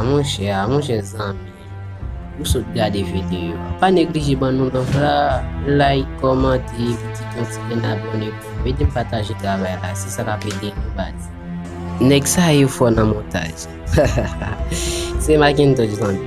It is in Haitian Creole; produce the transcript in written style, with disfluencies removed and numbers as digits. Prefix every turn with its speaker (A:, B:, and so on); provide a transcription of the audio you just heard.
A: Mon cher zami, ou sot gade video. Pa neglije ban nou donc la, like, komante, petit konti abonne pou vede partager travail la, si ça va aider nous bâti. Next sa yo fò nan montage. C'est Macintosh zami.